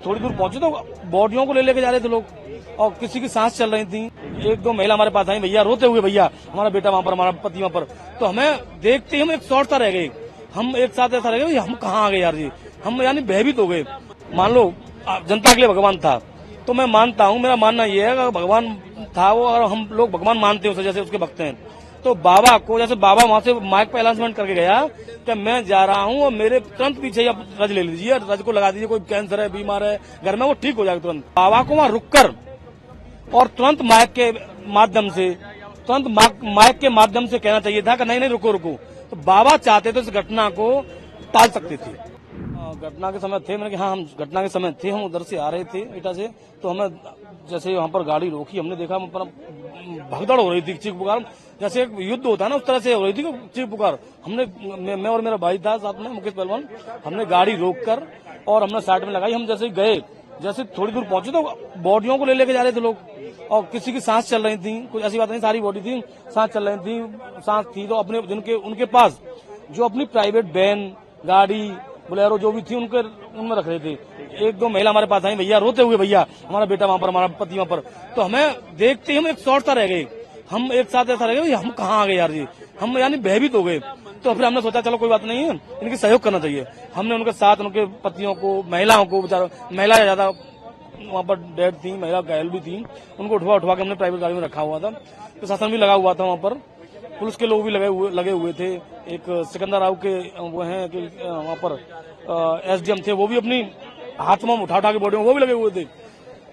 थोड़ी दूर पहुंचे तो बॉडियों को ले लेके जा रहे थे लोग और किसी की सांस चल रही थी। एक दो महिला हमारे पास आई, भैया रोते हुए, भैया हमारा बेटा वहां पर, हमारा पति वहां पर। तो हमें देखते ही हम एक शॉर्ट सा रह गए, हम एक साथ ऐसा रह गए, हम कहाँ आ गए यार जी, हम यानी भयभीत हो गए। मान लो जनता के लिए भगवान था, तो मैं मानता हूँ, मेरा मानना यह है कि भगवान था वो, और हम लोग भगवान मानते हैं उसे, जैसे उसके भक्त हैं। तो बाबा को, जैसे बाबा वहां से माइक पे अनाउंसमेंट करके गया कि मैं जा रहा हूँ और मेरे तुरंत पीछे आप रज ले लीजिए, रज को लगा दीजिए, कोई कैंसर है, बीमार है घर में, वो ठीक हो जाएगा तुरंत। बाबा को वहां रुककर और तुरंत माइक के माध्यम से कहना चाहिए था कि नहीं नहीं रुको रुको। तो बाबा चाहते तो इस घटना को टाल सकते थे। घटना के समय थे, मैंने कहा हाँ हम घटना के समय थे, हम उधर से आ रहे थे इटा से। तो हमें जैसे वहां पर गाड़ी रोकी, हमने देखा भगदड़ हो रही थी, चीख पुकार, जैसे एक युद्ध होता है ना उस तरह से हो रही थी चीख पुकार। हमने मैं और मेरा भाई था साथ में, मुकेश पहलवान, हमने गाड़ी रोक कर और हमने साइड में लगाई। हम जैसे गए, जैसे थोड़ी दूर पहुंचे तो बॉडियों को ले लेके जा रहे थे लोग और किसी की सांस चल रही थी, कुछ ऐसी बात नहीं, सारी बॉडी थी, सांस चल रही थी, सांस थी तो अपने जिनके उनके पास जो अपनी प्राइवेट वैन, गाड़ी, बोलेरो जो भी थी उनमें रख रहे थे। एक दो महिला हमारे पास आई, भैया रोते हुए, भैया हमारा बेटा वहां पर, हमारा पति वहां पर। तो हमें देखते ही हम एक शॉर्ट सा रह गए, हम एक साथ ऐसा रह गए, हम कहाँ आ गए यार जी, हम यानी भयभीत हो गए। तो फिर हमने सोचा चलो कोई बात नहीं है, इनकी सहयोग करना चाहिए। हमने उनके साथ उनके पतियों को, महिलाओं को, बेचारा महिला ज्यादा वहां पर डेड थी, महिला घायल भी थी, उनको उठवा के हमने प्राइवेट गाड़ी में रखा हुआ था। प्रशासन भी लगा हुआ था वहां पर, पुलिस के लोग भी लगे हुए थे। एक सिकंदर राव के वो हैं कि वहां पर एसडीएम थे, वो भी अपनी हाथ में उठा के बॉडी में वो भी लगे हुए थे।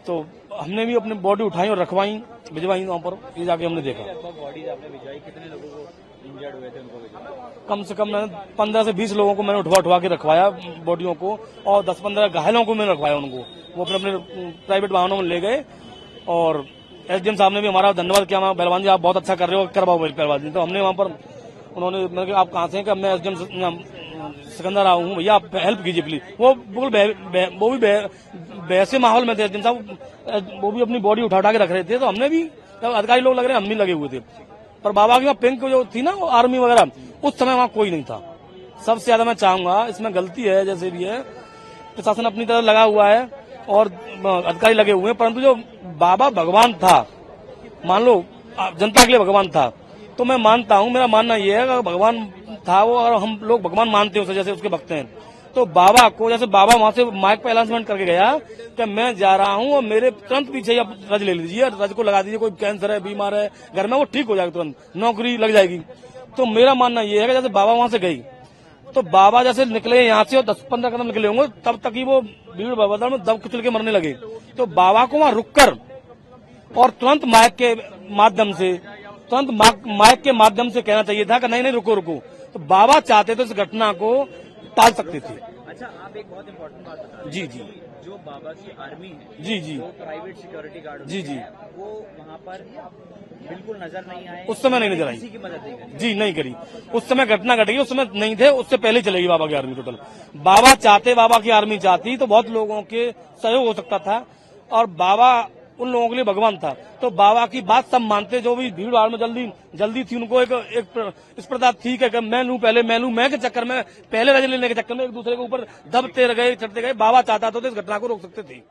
तो हमने भी अपनी बॉडी उठाई और रखवाई, भिजवाई वहां पर। ये जाके हमने देखा बॉडी आपने भिजवाई, कितने लोगों को इंजर्ड हुए थे उनको भिजवाया? कम से कम 15 से 20 लोगों को मैंने उठवा के रखवाया बॉडियों को, और 10-15 घायलों को मैंने रखवाया उनको। वो अपने प्राइवेट वाहनों में ले गए और एसडीएम साहब ने भी हमारा धन्यवाद किया, पहलवान जी आप बहुत अच्छा कर रहे हो, करवाओ पहलवान जी। तो हमने वहां पर, उन्होंने मैंने कहा आप कहाँ से हैं, मैं एसडीएम सिकंदर राव हूँ, भैया आप हेल्प कीजिए प्लीज। वो बिल्कुल वो भी वैसे माहौल में थे एसडीएम साहब, वो भी अपनी बॉडी उठा के रख रहे थे। तो हमने भी, अधिकारी लोग लग रहे हैं, हम भी लगे हुए थे। पर बाबा की वहाँ पिंक जो थी ना, वो आर्मी वगैरह, उस समय वहाँ कोई नहीं था। सबसे ज्यादा मैं चाहूंगा, इसमें गलती है जैसे भी है, प्रशासन अपनी तरफ लगा हुआ है और अधिकारी लगे हुए हैं, परंतु जो बाबा भगवान था, मान लो जनता के लिए भगवान था, तो मैं मानता हूँ, मेरा मानना यह है कि भगवान था वो, और हम लोग भगवान मानते हैं उसे, जैसे उसके भक्त हैं। तो बाबा को, जैसे बाबा वहां से माइक पे अनाउंसमेंट करके गया कि मैं जा रहा हूँ और मेरे तुरंत पीछे आप रज ले लीजिए, रज को लगा दीजिए, कोई कैंसर है, बीमार है घर में, वो ठीक हो जाएगा तुरंत, नौकरी लग जाएगी। तो मेरा मानना यह है कि जैसे बाबा वहां से गई, तो बाबा जैसे निकले यहाँ से और 10-15 कदम निकले होंगे, तब तक ही वो भीड़ भगदड़ में दब कुचल के मरने लगे। तो बाबा को वहां रुककर और तुरंत माइक के माध्यम से कहना चाहिए था कि नहीं नहीं रुको रुको। तो बाबा चाहते तो इस घटना को टाल सकते थे। अच्छा, आप एक बहुत इम्पोर्टेंट बात बता रहे हैं। जी जो बाबा की आर्मी है, जी वो प्राइवेट सिक्योरिटी गार्ड, जी वो वहाँ पर बिल्कुल नजर नहीं आए, उस समय नहीं नजर आई, किसी की मदद नहीं करी जी नहीं करी। उस समय घटना घट गई, उस समय नहीं थे, उससे पहले चलेगी बाबा की आर्मी टोटल। बाबा की आर्मी चाहती तो बहुत लोगों के सहयोग हो सकता था, और बाबा उन लोगों के लिए भगवान था। तो बाबा की बात सब मानते, जो भी भीड़ भाड़ में जल्दी थी, उनको एक इस प्रकार थी कि मैं लूं पहले, मैं के चक्कर में, पहले रज लेने के चक्कर में एक दूसरे के ऊपर दबते गए, चढ़ते गए। बाबा चाहता तो इस घटना को रोक सकते थे।